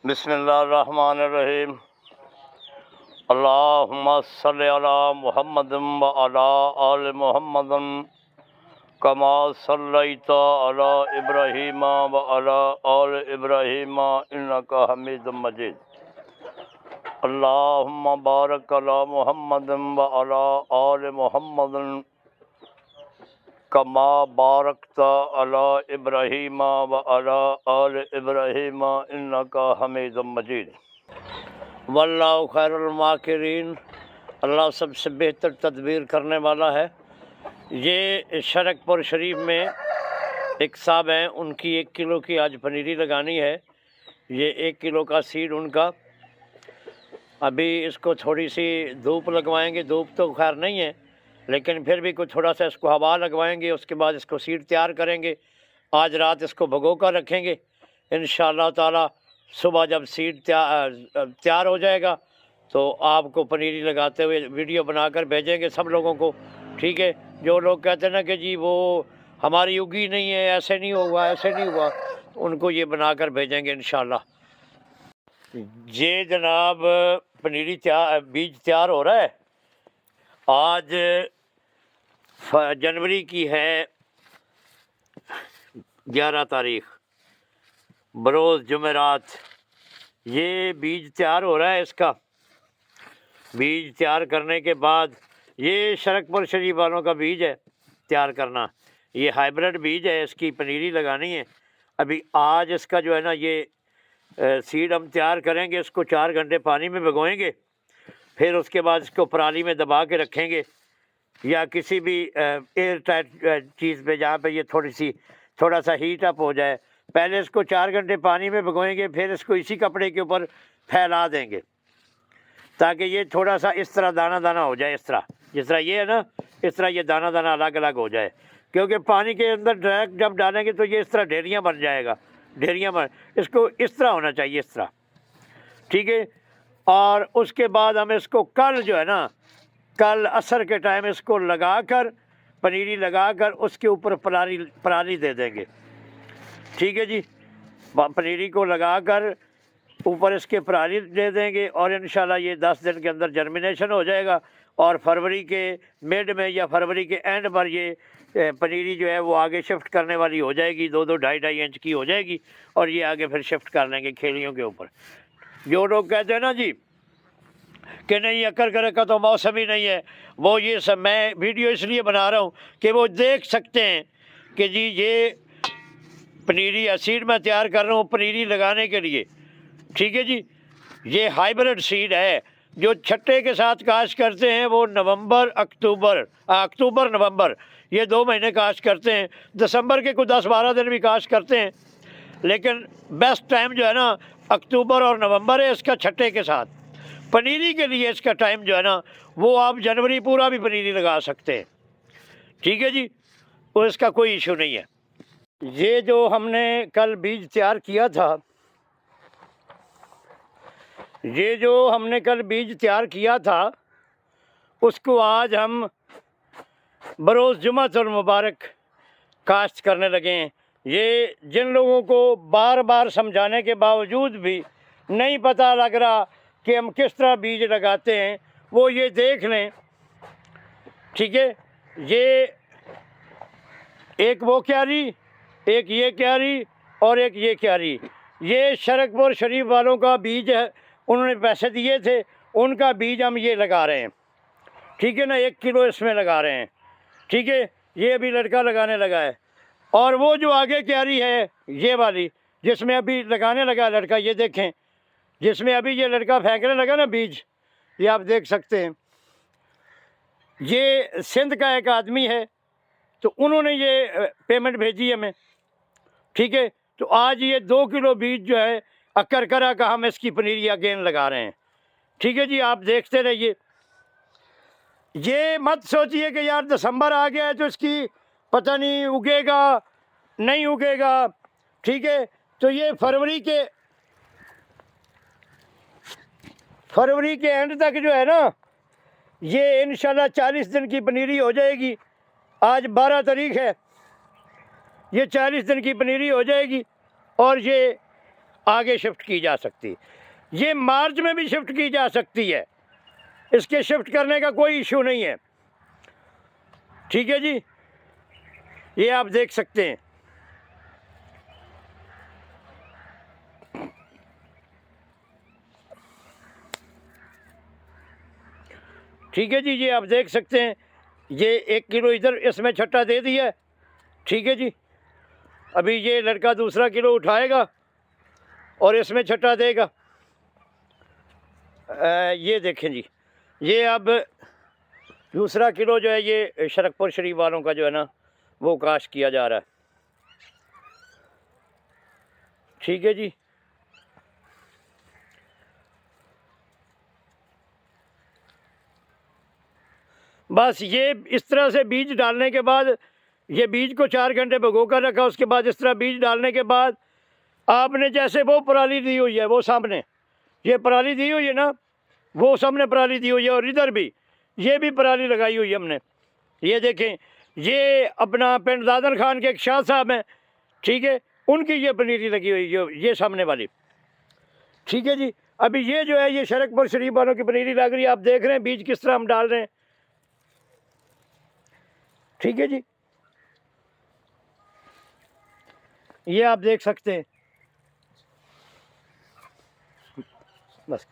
बिस्मिल्लाहिर्रहमानिर्रहीम। अल्लाहुम्मा सल्लि अला मुहम्मदिन व अला आलि मुहम्मदिन कमा सल्लैता अला इब्राहीम व अला आलि इब्राहीम इन्नका हमीदुम मजीद। अल्लाहुम्मा बारिक अला मुहम्मदिन व अला आलि मुहम्मदिन कमा बारकता अला इब्राहीम व अला आलि इब्राहीम इन्नका हमीदुम मजीद। वल्लाहु खैरुल माकिरीन। अल्लाह सबसे बेहतर तदबीर करने वाला है। ये शरकपुर शरीफ में एक साहब हैं, उनकी 1 किलो की आज पनीरी लगानी है। ये 1 किलो का सीड उनका। अभी इसको थोड़ी सी धूप लगवाएंगे, धूप तो खैर नहीं है लेकिन फिर भी कुछ थोड़ा सा इसको हवा लगवाएंगे। उसके बाद इसको सीड तैयार करेंगे। आज रात इसको भगो कर रखेंगे। इंशाअल्लाह ताला सुबह जब सीड तैयार हो जाएगा तो आपको पनीरी लगाते हुए वीडियो बनाकर भेजेंगे सब लोगों को। ठीक है। जो लोग कहते हैं ना कि जी वो हमारी उगी नहीं है, ऐसे नहीं हुआ, ऐसे नहीं हुआ, उनको ये बनाकर भेजेंगे इंशाअल्लाह। ये जनाब पनीरी बीज तैयार हो रहा है। आज जनवरी की है 11 तारीख, बरोज़ जुमेरात। ये बीज तैयार हो रहा है। इसका बीज तैयार करने के बाद ये शरकपुर शरीफ वालों का बीज है तैयार करना। ये हाइब्रिड बीज है, इसकी पनीरी लगानी है। अभी आज इसका जो है ना ये सीड हम तैयार करेंगे। इसको 4 घंटे पानी में भिगोएंगे। फिर उसके बाद इसको पराली में दबा के रखेंगे या किसी भी एयर टाइट चीज़ पे जहाँ पे ये थोड़ा सा हीट अप हो जाए। पहले इसको 4 घंटे पानी में भिगोएंगे, फिर इसको इसी कपड़े के ऊपर फैला देंगे ताकि ये थोड़ा सा इस तरह दाना दाना हो जाए। इस तरह जिस तरह ये है ना, इस तरह ये दाना दाना अलग अलग हो जाए। क्योंकि पानी के अंदर डायरेक्ट जब डालेंगे तो ये इस तरह ढेरियाँ बन जाएगा। ढेरियाँ बन, इसको इस तरह होना चाहिए, इस तरह। ठीक है। और उसके बाद हम इसको कल जो है ना, कल असर के टाइम इसको लगाकर पनीरी लगाकर उसके ऊपर पराली दे देंगे। ठीक है जी। पनीरी को लगाकर ऊपर इसके पराली दे देंगे और इंशाल्लाह ये 10 दिन के अंदर जर्मिनेशन हो जाएगा और फरवरी के मिड में या फरवरी के एंड पर ये पनीरी जो है वो आगे शिफ्ट करने वाली हो जाएगी। 2-2, 2.5 इंच की हो जाएगी और ये आगे फिर शिफ्ट कर लेंगे खेलियों के ऊपर। जो लोग कहते हैं ना जी कि नहीं अकर करे का तो मौसम ही नहीं है, वो ये सब मैं वीडियो इसलिए बना रहा हूँ कि वो देख सकते हैं कि जी ये पनीरी सीड मैं तैयार कर रहा हूँ पनीरी लगाने के लिए। ठीक है जी। ये हाइब्रिड सीड है। जो छट्टे के साथ काश्त करते हैं वो अक्टूबर नवंबर ये 2 महीने काश्त करते हैं। दिसंबर के कुछ 10-12 दिन भी काश्त करते हैं, लेकिन बेस्ट टाइम जो है ना अक्टूबर और नवंबर है इसका छट्टे के साथ। पनीरी के लिए इसका टाइम जो है ना वो आप जनवरी पूरा भी पनीरी लगा सकते हैं। ठीक है जी। तो इसका कोई इशू नहीं है। ये जो हमने कल बीज तैयार किया था, ये जो हमने कल बीज तैयार किया था उसको आज हम बरोज़ जुमातुल मुबारक काश्त करने लगे हैं। ये जिन लोगों को बार बार समझाने के बावजूद भी नहीं पता लग रहा कि हम किस तरह बीज लगाते हैं वो ये देख लें। ठीक है। ये एक वो क्यारी, एक ये क्यारी और एक ये क्यारी, ये शरकपुर शरीफ वालों का बीज है। उन्होंने पैसे दिए थे, उनका बीज हम ये लगा रहे हैं। ठीक है ना। 1 किलो इसमें लगा रहे हैं। ठीक है। ये अभी लड़का लगाने लगा है। और वो जो आगे क्यारी है ये वाली जिसमें अभी लगाने लगा लड़का, ये देखें जिसमें अभी ये लड़का फेंकने लगा ना बीज, ये आप देख सकते हैं। ये सिंध का एक आदमी है तो उन्होंने ये पेमेंट भेजी हमें। ठीक है। तो आज ये 2 किलो बीज जो है अकरकरा का हम इसकी पनीरी अगेन लगा रहे हैं। ठीक है जी। आप देखते रहिए। ये मत सोचिए कि यार दिसंबर आ गया है तो इसकी पता नहीं उगेगा नहीं उगेगा। ठीक है। तो ये फरवरी के एंड तक जो है ना ये इंशाल्लाह 40 दिन की पनीरी हो जाएगी। आज 12 तारीख है, ये 40 दिन की पनीरी हो जाएगी और ये आगे शिफ्ट की जा सकती। ये मार्च में भी शिफ्ट की जा सकती है, इसके शिफ्ट करने का कोई इशू नहीं है। ठीक है जी, ये आप देख सकते हैं। ठीक है जी, ये आप देख सकते हैं। ये 1 किलो इधर इसमें छट्टा दे दिया है। ठीक है जी, अभी ये लड़का दूसरा किलो उठाएगा और इसमें छट्टा देगा। ये देखें जी, ये अब दूसरा किलो जो है ये शरकपुर शरीफ वालों का जो है ना वो काश किया जा रहा है। ठीक है जी, बस ये इस तरह से बीज डालने के बाद, ये बीज को 4 घंटे भिगो कर रखा, उसके बाद इस तरह बीज डालने के बाद आपने जैसे वो पराली दी हुई है, वो सामने ये पराली दी हुई है ना, वो सामने पराली दी हुई है, और इधर भी ये भी पराली लगाई हुई है हमने। ये देखें, ये अपना पिंड दादन खान के एक शाह साहब हैं, ठीक है, उनकी ये पनीरी लगी हुई जो ये सामने वाली। ठीक है जी, अभी ये जो है ये शरकपुर शरीफ वालों की पनीरी लग रही है। आप देख रहे हैं बीज किस तरह हम डाल रहे हैं। ठीक है जी, ये आप देख सकते हैं। बस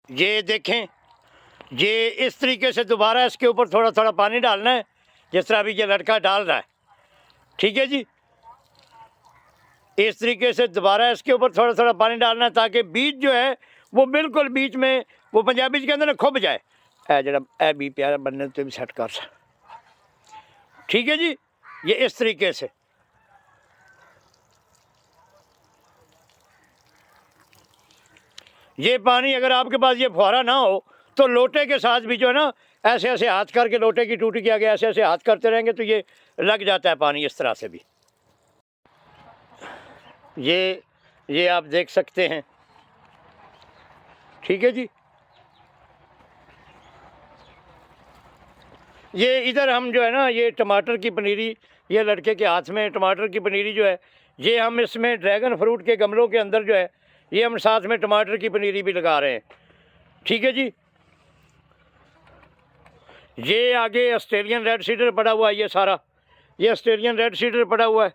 ये देखें, ये इस तरीके से दोबारा इसके ऊपर थोड़ा थोड़ा पानी डालना है, जिस तरह अभी ये लड़का डाल रहा है। ठीक है जी, इस तरीके से दोबारा इसके ऊपर थोड़ा थोड़ा पानी डालना है ताकि बीज जो है वो बिल्कुल बीच में, वो पंजाबी के अंदर ना खुब जाए। जरा ए भी प्यारा बनने तो भी सेट कर। ठीक है जी, ये इस तरीके से। ये पानी अगर आपके पास ये फुहारा ना हो तो लोटे के साथ भी जो है ना ऐसे ऐसे हाथ करके, लोटे की टूटी के आगे ऐसे ऐसे हाथ करते रहेंगे तो ये लग जाता है पानी इस तरह से भी। ये आप देख सकते हैं। ठीक है जी, ये इधर हम जो है ना ये टमाटर की पनीरी, ये लड़के के हाथ में टमाटर की पनीरी जो है, ये हम इसमें ड्रैगन फ्रूट के गमलों के अंदर जो है ये हम साथ में टमाटर की पनीरी भी लगा रहे हैं। ठीक है जी, ये आगे ऑस्ट्रेलियन रेड सीडर पड़ा हुआ है, ये सारा ये ऑस्ट्रेलियन रेड सीडर पड़ा हुआ है।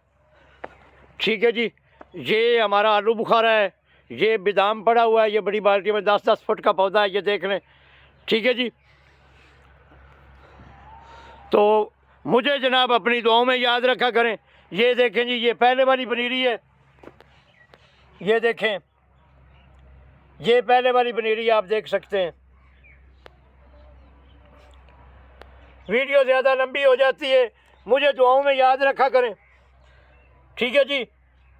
ठीक है जी, ये हमारा आलू बुखारा है, ये बादाम पड़ा हुआ है, ये बड़ी बाल्टी में 10-10 फुट का पौधा है, ये देख लें। ठीक है जी, तो मुझे जनाब अपनी दुआओं में याद रखा करें। ये देखें जी, ये पहले वाली पनीरी है, ये देखें, ये पहले वाली पनीरी आप देख सकते हैं। वीडियो ज़्यादा लंबी हो जाती है, मुझे दुआओं में याद रखा करें। ठीक है जी,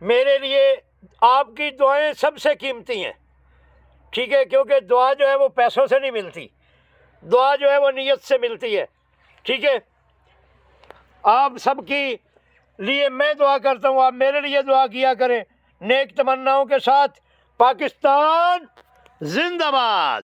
मेरे लिए आपकी दुआएं सबसे कीमती हैं। ठीक है, क्योंकि दुआ जो है वो पैसों से नहीं मिलती, दुआ जो है वो नीयत से मिलती है। ठीक है, आप सबकी लिए मैं दुआ करता हूँ, आप मेरे लिए दुआ किया करें। नेक तमन्नाओं के साथ, पाकिस्तान जिंदाबाद।